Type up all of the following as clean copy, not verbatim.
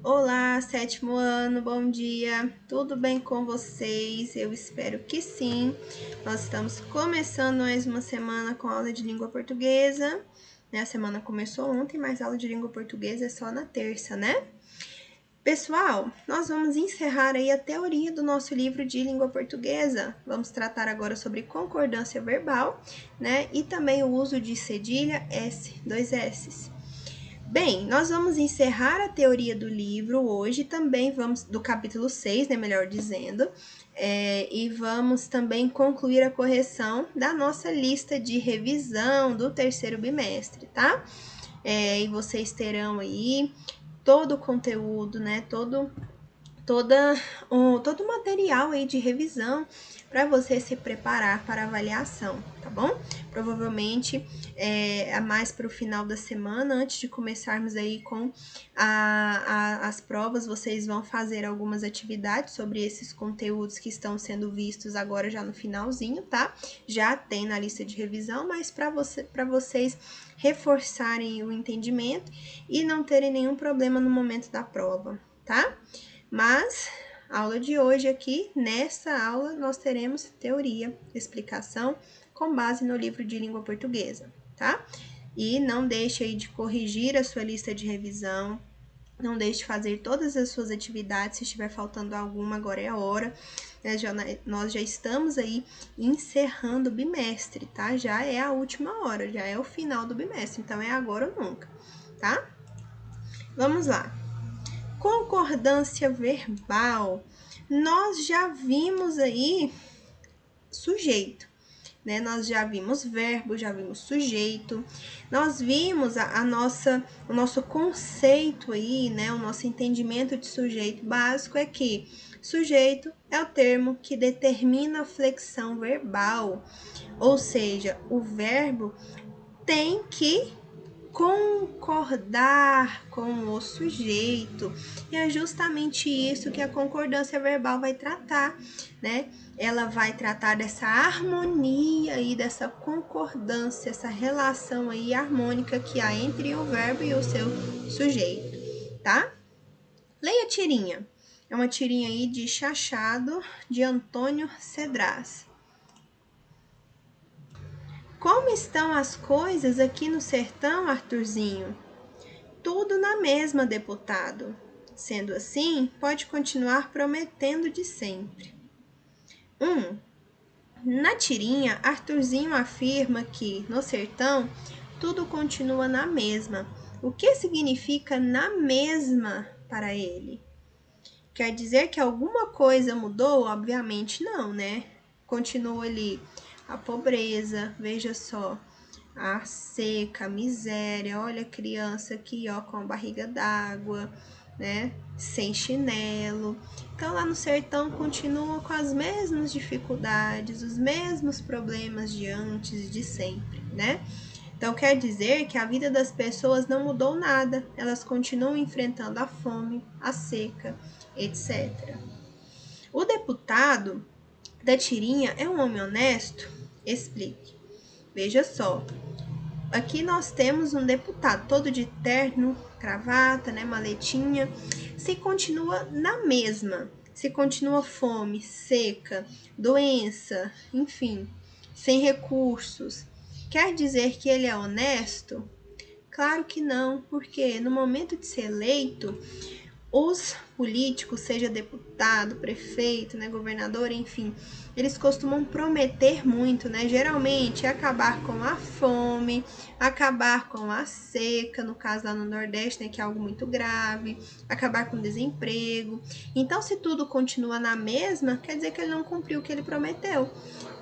Olá, sétimo ano, bom dia. Tudo bem com vocês? Eu espero que sim. Nós estamos começando mais uma semana com aula de língua portuguesa. A semana começou ontem, mas a aula de língua portuguesa é só na terça, né? Pessoal, nós vamos encerrar aí a teoria do nosso livro de língua portuguesa. Vamos tratar agora sobre concordância verbal, né? E também o uso de cedilha S, dois S's. Bem, nós vamos encerrar a teoria do livro hoje, também vamos, do capítulo 6, né, melhor dizendo, e vamos também concluir a correção da nossa lista de revisão do terceiro bimestre, tá? E vocês terão aí todo o conteúdo, né, todo o material aí de revisão para você se preparar para a avaliação, tá bom? Provavelmente mais para o final da semana, antes de começarmos aí com as provas, vocês vão fazer algumas atividades sobre esses conteúdos que estão sendo vistos agora já no finalzinho, tá? Já tem na lista de revisão, mas para vocês reforçarem o entendimento e não terem nenhum problema no momento da prova, tá? Mas, a aula de hoje aqui, nessa aula, nós teremos teoria, explicação, com base no livro de língua portuguesa, tá? E não deixe aí de corrigir a sua lista de revisão, não deixe de fazer todas as suas atividades, se estiver faltando alguma, agora é a hora. Nós já estamos aí encerrando o bimestre, tá? Já é a última hora, já é o final do bimestre, então é agora ou nunca, tá? Vamos lá. Concordância verbal, nós já vimos aí sujeito, né? Nós já vimos verbo, já vimos sujeito, nós vimos o nosso conceito aí, né? O nosso entendimento de sujeito básico é que sujeito é o termo que determina a flexão verbal, ou seja, o verbo tem que concordar com o sujeito. E é justamente isso que a concordância verbal vai tratar, né? Ela vai tratar dessa harmonia e dessa concordância, essa relação aí harmônica que há entre o verbo e o seu sujeito, tá? Leia a tirinha. É uma tirinha aí de Chachado, de Antônio Cedras. Como estão as coisas aqui no sertão, Arthurzinho? Tudo na mesma, deputado. Sendo assim, pode continuar prometendo de sempre. 1. Na tirinha, Arthurzinho afirma que, no sertão, tudo continua na mesma. O que significa na mesma para ele? Quer dizer que alguma coisa mudou? Obviamente não, né? Continua ali a pobreza, veja só, a seca, a miséria, olha a criança aqui, ó, com a barriga d'água, né, sem chinelo. Então, lá no sertão continua com as mesmas dificuldades, os mesmos problemas de antes e de sempre, né? Então, quer dizer que a vida das pessoas não mudou nada, elas continuam enfrentando a fome, a seca, etc. O deputado da tirinha é um homem honesto? Explique. Veja só, aqui nós temos um deputado todo de terno, gravata, né, maletinha. Se continua na mesma, se continua fome, seca, doença, enfim, sem recursos, quer dizer que ele é honesto? Claro que não, porque no momento de ser eleito, os políticos, seja deputado, prefeito, né, governador, enfim, eles costumam prometer muito, né? Geralmente acabar com a fome, acabar com a seca, no caso lá no Nordeste, né, que é algo muito grave, acabar com o desemprego. Então, se tudo continua na mesma, quer dizer que ele não cumpriu o que ele prometeu,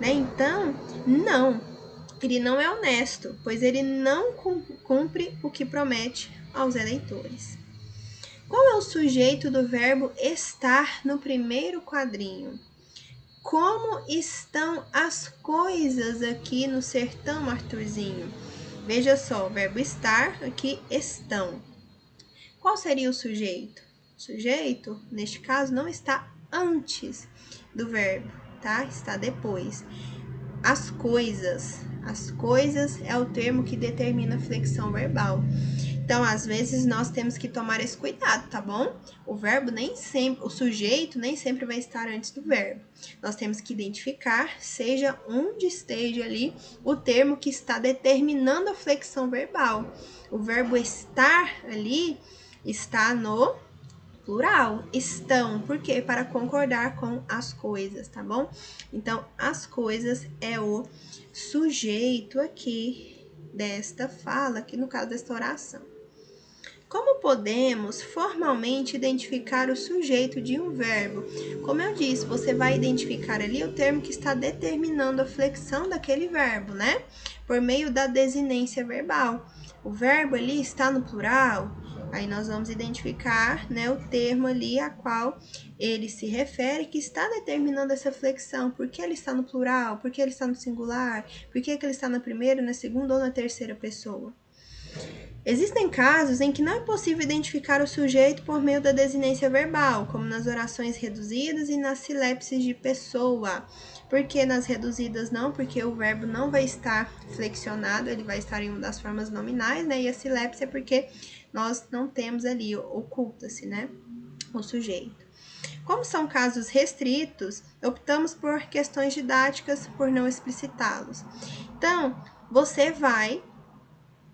né? Então, não, ele não é honesto, pois ele não cumpre o que promete aos eleitores. Qual é o sujeito do verbo estar no primeiro quadrinho? Como estão as coisas aqui no sertão, Arthurzinho? Veja só, o verbo estar, aqui estão. Qual seria o sujeito? O sujeito, neste caso, não está antes do verbo, tá? Está depois. As coisas é o termo que determina a flexão verbal. Então, às vezes, nós temos que tomar esse cuidado, tá bom? O verbo nem sempre, o sujeito nem sempre vai estar antes do verbo. Nós temos que identificar, seja onde esteja ali, o termo que está determinando a flexão verbal. O verbo estar ali está no plural, estão, porque para concordar com as coisas, tá bom? Então, as coisas é o sujeito aqui desta fala, aqui no caso desta oração. Como podemos formalmente identificar o sujeito de um verbo? Como eu disse, você vai identificar ali o termo que está determinando a flexão daquele verbo, né? Por meio da desinência verbal. O verbo ali está no plural, aí nós vamos identificar, né, o termo ali a qual ele se refere, que está determinando essa flexão. Por que ele está no plural? Por que ele está no singular? Por que ele está na primeira, na segunda ou na terceira pessoa? Existem casos em que não é possível identificar o sujeito por meio da desinência verbal, como nas orações reduzidas e nas silepses de pessoa. Por que nas reduzidas não? Porque o verbo não vai estar flexionado, ele vai estar em uma das formas nominais, né? E a silepse é porque nós não temos ali, oculta-se, né, o sujeito. Como são casos restritos, optamos por questões didáticas por não explicitá-los. Então, você vai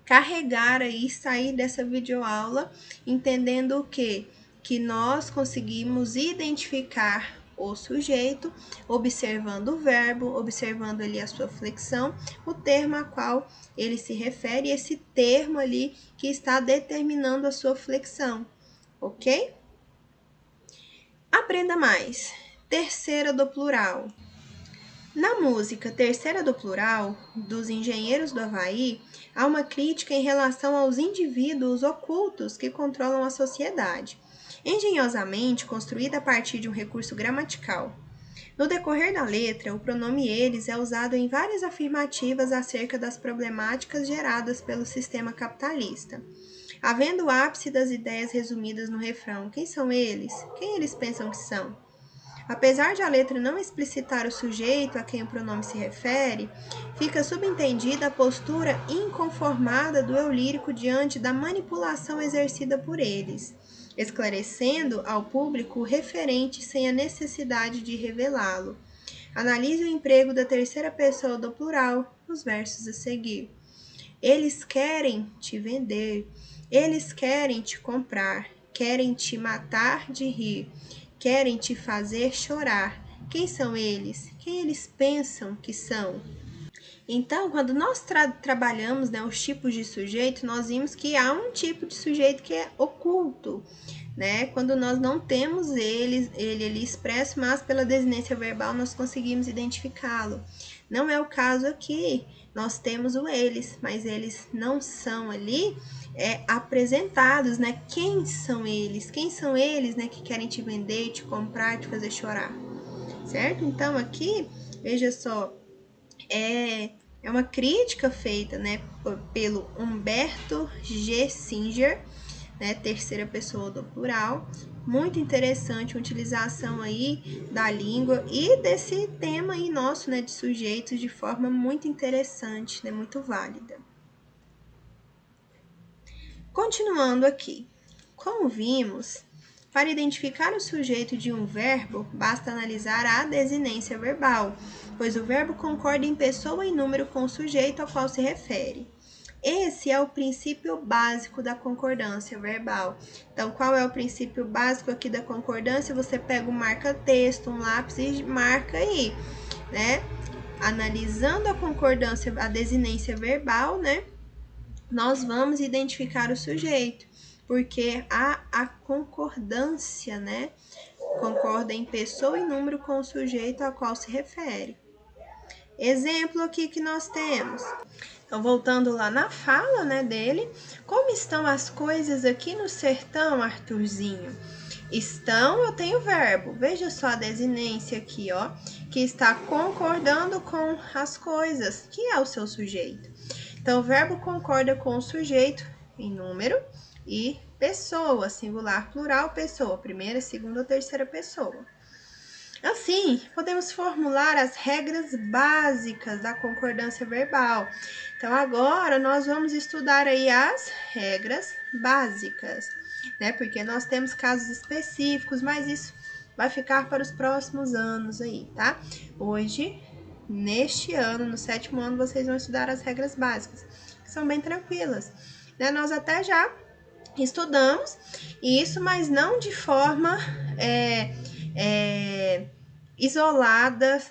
carregar aí, sair dessa videoaula entendendo o quê? Que nós conseguimos identificar o sujeito, observando o verbo, observando ali a sua flexão, o termo a qual ele se refere, esse termo ali que está determinando a sua flexão, ok? Aprenda mais. Terceira do plural. Na música Terceira do Plural, dos Engenheiros do Havaí, há uma crítica em relação aos indivíduos ocultos que controlam a sociedade, engenhosamente construída a partir de um recurso gramatical. No decorrer da letra, o pronome eles é usado em várias afirmativas acerca das problemáticas geradas pelo sistema capitalista. Havendo o ápice das ideias resumidas no refrão: quem são eles? Quem eles pensam que são? Apesar de a letra não explicitar o sujeito a quem o pronome se refere, fica subentendida a postura inconformada do eu lírico diante da manipulação exercida por eles, esclarecendo ao público o referente sem a necessidade de revelá-lo. Analise o emprego da terceira pessoa do plural nos versos a seguir. Eles querem te vender, eles querem te comprar, querem te matar de rir, querem te fazer chorar. Quem são eles? Quem eles pensam que são? Então, quando nós trabalhamos, né, os tipos de sujeito, nós vimos que há um tipo de sujeito que é oculto, né? Quando nós não temos ele ali expresso, mas pela desinência verbal nós conseguimos identificá-lo. Não é o caso aqui. Nós temos o eles, mas eles não são ali apresentados, né? Quem são eles? Quem são eles, né, que querem te vender, te comprar, te fazer chorar? Certo? Então, aqui, veja só, é uma crítica feita, né, pelo Humberto G. Singer, né, terceira pessoa do plural. Muito interessante a utilização aí da língua e desse tema aí nosso, né, de sujeitos de forma muito interessante, né, muito válida. Continuando aqui. Como vimos, para identificar o sujeito de um verbo, basta analisar a desinência verbal, pois o verbo concorda em pessoa e número com o sujeito ao qual se refere. Esse é o princípio básico da concordância verbal. Então, qual é o princípio básico aqui da concordância? Você pega um marca-texto, um lápis e marca aí, né? Analisando a concordância, a desinência verbal, né? Nós vamos identificar o sujeito, porque há a concordância, né? Concorda em pessoa e número com o sujeito ao qual se refere. Exemplo aqui que nós temos. Então, voltando lá na fala, né, dele, como estão as coisas aqui no sertão, Arthurzinho? Estão, eu tenho verbo. Veja só a desinência aqui, ó, que está concordando com as coisas, que é o seu sujeito. Então, o verbo concorda com o sujeito em número e pessoa, singular, plural, pessoa, primeira, segunda ou terceira pessoa. Assim, podemos formular as regras básicas da concordância verbal. Então, agora nós vamos estudar aí as regras básicas, né? Porque nós temos casos específicos, mas isso vai ficar para os próximos anos aí, tá? Hoje, neste ano, no 7º ano, vocês vão estudar as regras básicas, que são bem tranquilas, né? Nós até já estudamos isso, mas não de forma isolada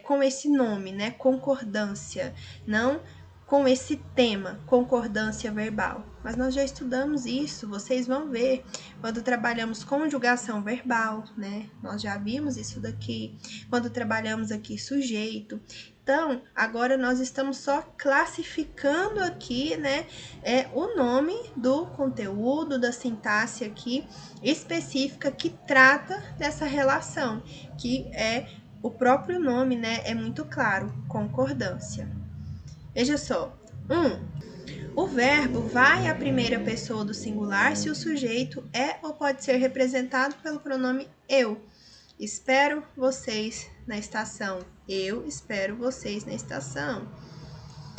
com esse nome, né? Concordância, não com esse tema, concordância verbal. Mas nós já estudamos isso, vocês vão ver quando trabalhamos conjugação verbal, né? Nós já vimos isso daqui, quando trabalhamos aqui sujeito. Então, agora nós estamos só classificando aqui, né, o nome do conteúdo, da sintaxe aqui específica que trata dessa relação, que é o próprio nome, né, é muito claro, concordância. Veja só, o verbo vai à primeira pessoa do singular se o sujeito é ou pode ser representado pelo pronome eu. Espero vocês na estação. Eu espero vocês na estação.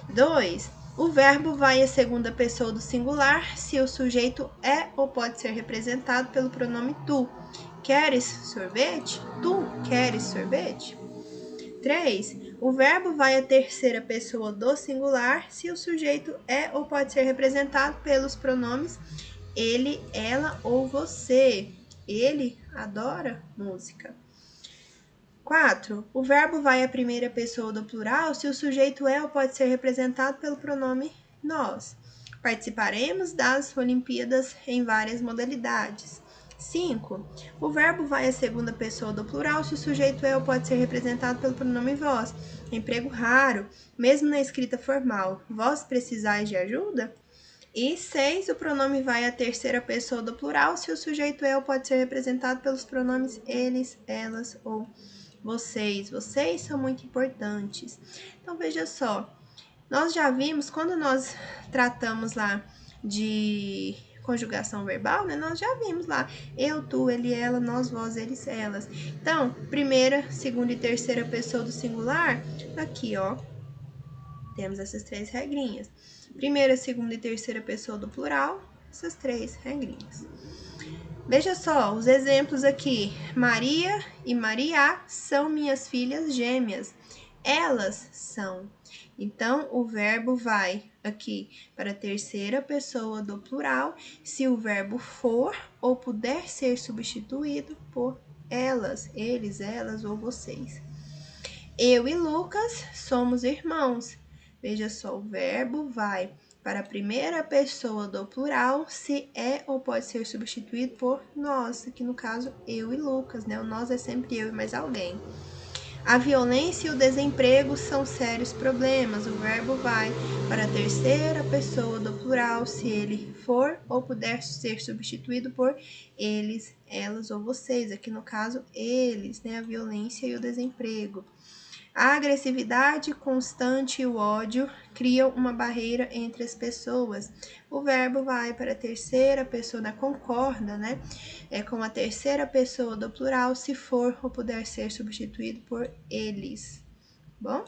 2. O verbo vai à segunda pessoa do singular se o sujeito é ou pode ser representado pelo pronome tu. Queres sorvete? Tu queres sorvete? 3. O verbo vai à terceira pessoa do singular se o sujeito é ou pode ser representado pelos pronomes ele, ela ou você. Ele adora música. 4. O verbo vai à primeira pessoa do plural se o sujeito é ou pode ser representado pelo pronome nós. Participaremos das Olimpíadas em várias modalidades. 5. O verbo vai à segunda pessoa do plural se o sujeito é ou pode ser representado pelo pronome vós. Emprego raro, mesmo na escrita formal. Vós precisais de ajuda? E 6. O pronome vai à terceira pessoa do plural se o sujeito é ou pode ser representado pelos pronomes eles, elas ou vocês. Vocês são muito importantes. Então, veja só. Nós já vimos, quando nós tratamos lá de conjugação verbal, né? Nós já vimos lá eu, tu, ele, ela, nós, vós, eles, elas. Então, primeira, segunda e terceira pessoa do singular, aqui, ó, temos essas 3 regrinhas. Primeira, segunda e terceira pessoa do plural, essas 3 regrinhas. Veja só, os exemplos aqui. Maria e Maria são minhas filhas gêmeas. Elas são. Então, o verbo vai aqui para a terceira pessoa do plural se o verbo for ou puder ser substituído por elas, eles, elas ou vocês. Eu e Lucas somos irmãos. Veja só, o verbo vai para a primeira pessoa do plural se é ou pode ser substituído por nós, aqui no caso eu e Lucas, né? O nós é sempre eu e mais alguém. A violência e o desemprego são sérios problemas. O verbo vai para a terceira pessoa do plural se ele for ou puder ser substituído por eles, elas ou vocês, aqui no caso eles, né? A violência e o desemprego. A agressividade constante e o ódio criam uma barreira entre as pessoas. O verbo vai para a terceira pessoa, né? Concorda, né? É com a terceira pessoa do plural, se for ou puder ser substituído por eles. Bom?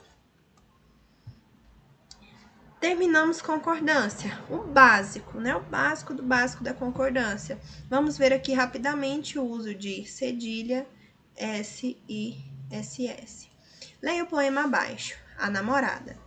Terminamos concordância, o básico, né? O básico do básico da concordância. Vamos ver aqui rapidamente o uso de cedilha, S e SS. Leia o poema abaixo. A namorada.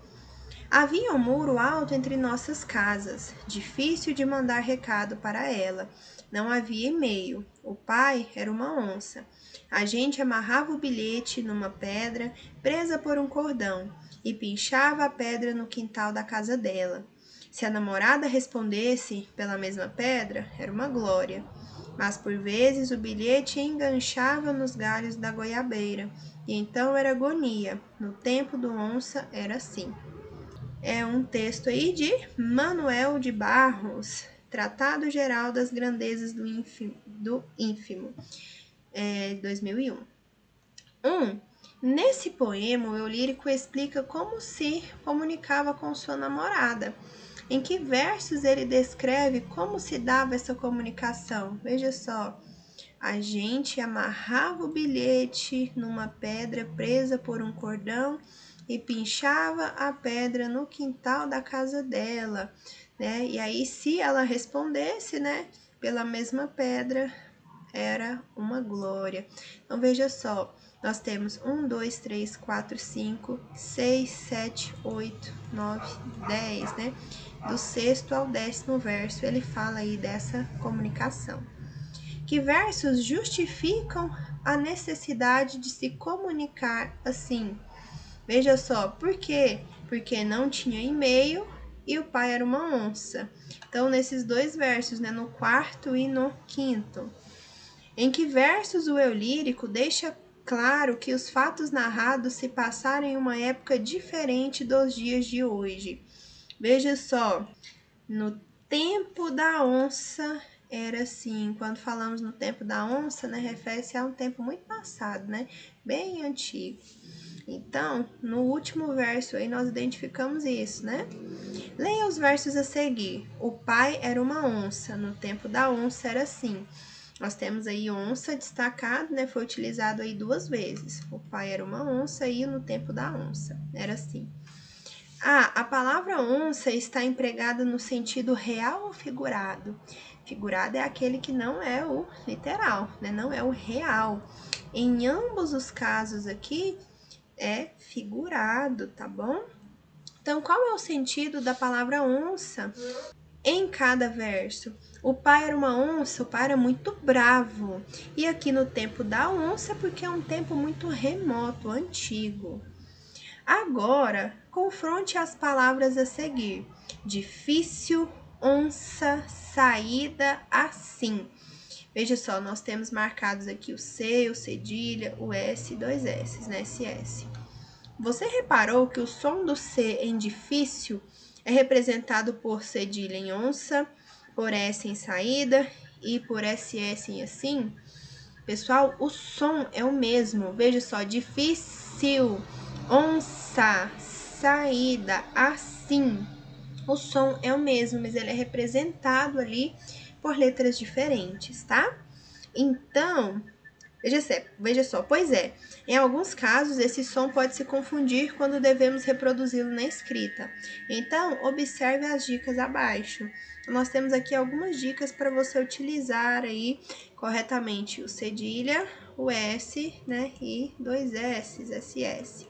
Havia um muro alto entre nossas casas, difícil de mandar recado para ela. Não havia e-mail. O pai era uma onça. A gente amarrava o bilhete numa pedra presa por um cordão e pinchava a pedra no quintal da casa dela. Se a namorada respondesse pela mesma pedra, era uma glória. Mas por vezes o bilhete enganchava nos galhos da goiabeira, e então era agonia. No tempo do onça era assim. É um texto aí de Manuel de Barros, Tratado Geral das Grandezas do Ínfimo, 2001. Nesse poema, o eu lírico explica como se comunicava com sua namorada. Em que versos ele descreve como se dava essa comunicação? Veja só. A gente amarrava o bilhete numa pedra presa por um cordão e pinchava a pedra no quintal da casa dela, né? E aí, se ela respondesse, né, pela mesma pedra, era uma glória. Então, veja só, nós temos 1, 2, 3, 4, 5, 6, 7, 8, 9, 10, né? Do 6º ao 10º verso, ele fala aí dessa comunicação. Que versos justificam a necessidade de se comunicar assim? Veja só, por quê? Porque não tinha e-mail e o pai era uma onça. Então, nesses dois versos, né, no 4º e no 5º, em que versos o eu lírico deixa claro que os fatos narrados se passaram em uma época diferente dos dias de hoje. Veja só, no tempo da onça era assim. Quando falamos no tempo da onça, né, refere-se a um tempo muito passado, né, bem antigo. Então, no último verso aí nós identificamos isso, né? Leia os versos a seguir. O pai era uma onça, no tempo da onça era assim. Nós temos aí onça destacado, né? Foi utilizado aí 2 vezes. O pai era uma onça e no tempo da onça era assim. A palavra onça está empregada no sentido real ou figurado? Figurado é aquele que não é o literal, né? Não é o real. Em ambos os casos aqui, é figurado, tá bom? Então, qual é o sentido da palavra onça em cada verso? O pai era uma onça, o pai era muito bravo. E aqui no tempo da onça, porque é um tempo muito remoto, antigo. Agora, confronte as palavras a seguir. Difícil, onça, saída, assim. Veja só, nós temos marcados aqui o C, o cedilha, o S e 2 S, né? SS. Você reparou que o som do C em difícil é representado por cedilha em onça, por S em saída e por SS em assim? Pessoal, o som é o mesmo. Veja só, difícil, onça, saída, assim. O som é o mesmo, mas ele é representado ali por letras diferentes, tá? Então, veja só, pois é, em alguns casos esse som pode se confundir quando devemos reproduzi-lo na escrita. Então, observe as dicas abaixo. Nós temos aqui algumas dicas para você utilizar aí corretamente o cedilha, o S, né, e 2 S, SS.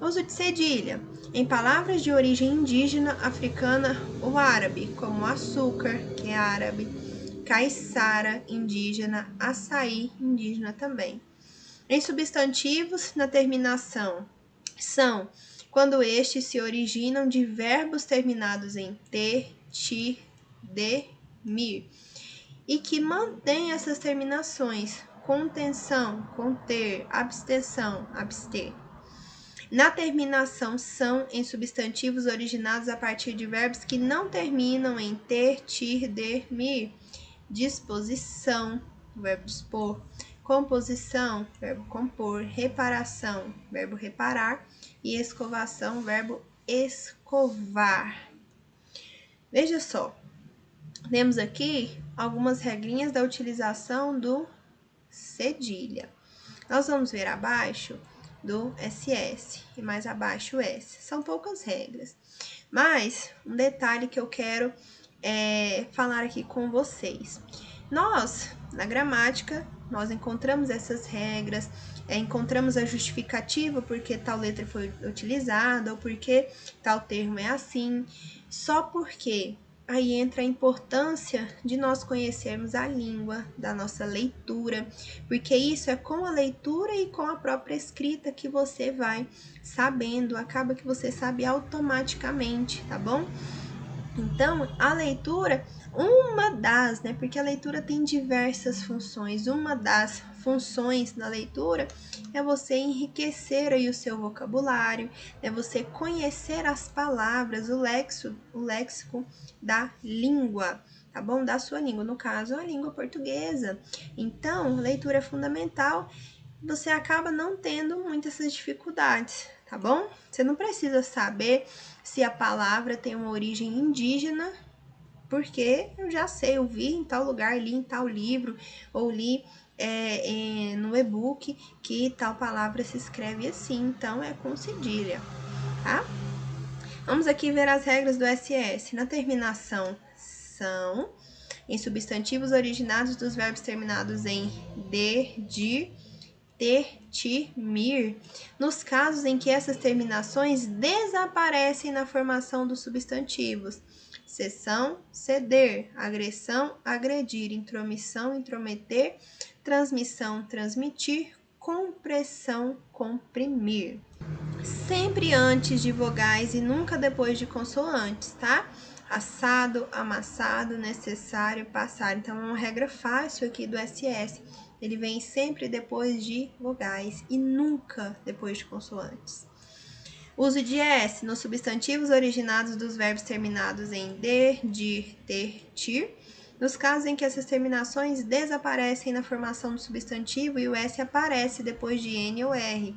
Uso de cedilha. Em palavras de origem indígena africana ou árabe, como açúcar, que é árabe, caiçara, indígena, açaí, indígena também. Em substantivos, na terminação, são quando estes se originam de verbos terminados em ter, ti, de, mir, e que mantêm essas terminações, contenção, conter, abstenção, abster. Na terminação são em substantivos originados a partir de verbos que não terminam em ter, tir, der, mir. Disposição, verbo dispor. Composição, verbo compor. Reparação, verbo reparar. E escovação, verbo escovar. Veja só, temos aqui algumas regrinhas da utilização do cedilha. Nós vamos ver abaixo do SS e mais abaixo o S. São poucas regras, mas um detalhe que eu quero falar aqui com vocês. Nós, na gramática, nós encontramos essas regras, encontramos a justificativa porque tal letra foi utilizada ou porque tal termo é assim, só porque aí entra a importância de nós conhecermos a língua, da nossa leitura, porque isso é com a leitura e com a própria escrita que você vai sabendo, acaba que você sabe automaticamente, tá bom? Então, a leitura, uma das, né? Porque a leitura tem diversas funções. Uma das funções da leitura é você enriquecer aí o seu vocabulário, é você conhecer as palavras, o léxico da língua, tá bom? Da sua língua, no caso, a língua portuguesa. Então, leitura é fundamental. Você acaba não tendo muitas essas dificuldades, tá bom? Você não precisa saber se a palavra tem uma origem indígena, porque eu já sei, eu vi em tal lugar, li em tal livro, ou li no e-book que tal palavra se escreve assim, então é com cedilha, tá? Vamos aqui ver as regras do SS. Na terminação são, em substantivos originados dos verbos terminados em der, dir, ter, ti, mir, nos casos em que essas terminações desaparecem na formação dos substantivos. Cessão, ceder, agressão, agredir, intromissão, intrometer, transmissão, transmitir, compressão, comprimir. Sempre antes de vogais e nunca depois de consoantes, tá? Assado, amassado, necessário, passar. Então, é uma regra fácil aqui do SS. Ele vem sempre depois de vogais e nunca depois de consoantes. Uso de S nos substantivos originados dos verbos terminados em der, dir, ter, tir, nos casos em que essas terminações desaparecem na formação do substantivo e o S aparece depois de N ou R.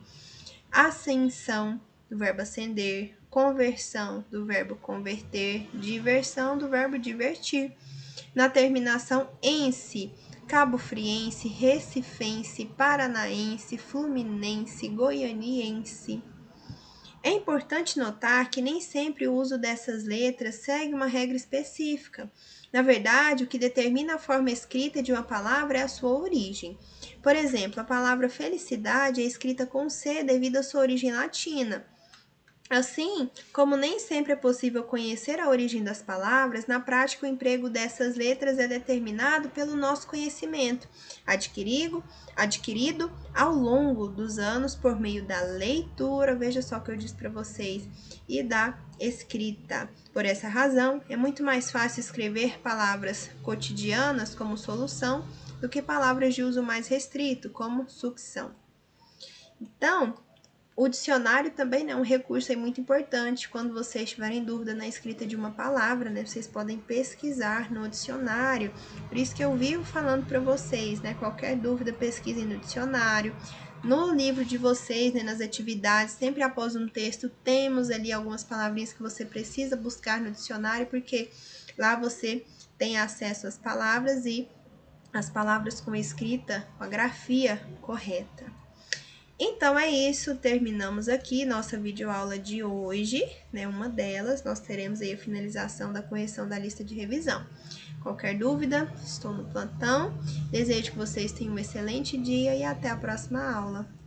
Ascensão, do verbo ascender, conversão, do verbo converter, diversão, do verbo divertir. Na terminação ense, cabofriense, recifense, paranaense, fluminense, goianiense. É importante notar que nem sempre o uso dessas letras segue uma regra específica. Na verdade, o que determina a forma escrita de uma palavra é a sua origem. Por exemplo, a palavra felicidade é escrita com C devido à sua origem latina. Assim, como nem sempre é possível conhecer a origem das palavras, na prática o emprego dessas letras é determinado pelo nosso conhecimento, adquirido ao longo dos anos por meio da leitura, veja só o que eu disse para vocês, e da escrita. Por essa razão, é muito mais fácil escrever palavras cotidianas como solução do que palavras de uso mais restrito, como sucção. Então, o dicionário também é um recurso muito importante quando vocês tiverem dúvida na escrita de uma palavra, né? Vocês podem pesquisar no dicionário. Por isso que eu vivo falando para vocês, né? Qualquer dúvida, pesquisem no dicionário. No livro de vocês, né, nas atividades, sempre após um texto, temos ali algumas palavrinhas que você precisa buscar no dicionário, porque lá você tem acesso às palavras e as palavras com escrita, com a grafia correta. Então é isso, terminamos aqui nossa videoaula de hoje, né? Uma delas, nós teremos aí a finalização da correção da lista de revisão. Qualquer dúvida, estou no plantão. Desejo que vocês tenham um excelente dia e até a próxima aula.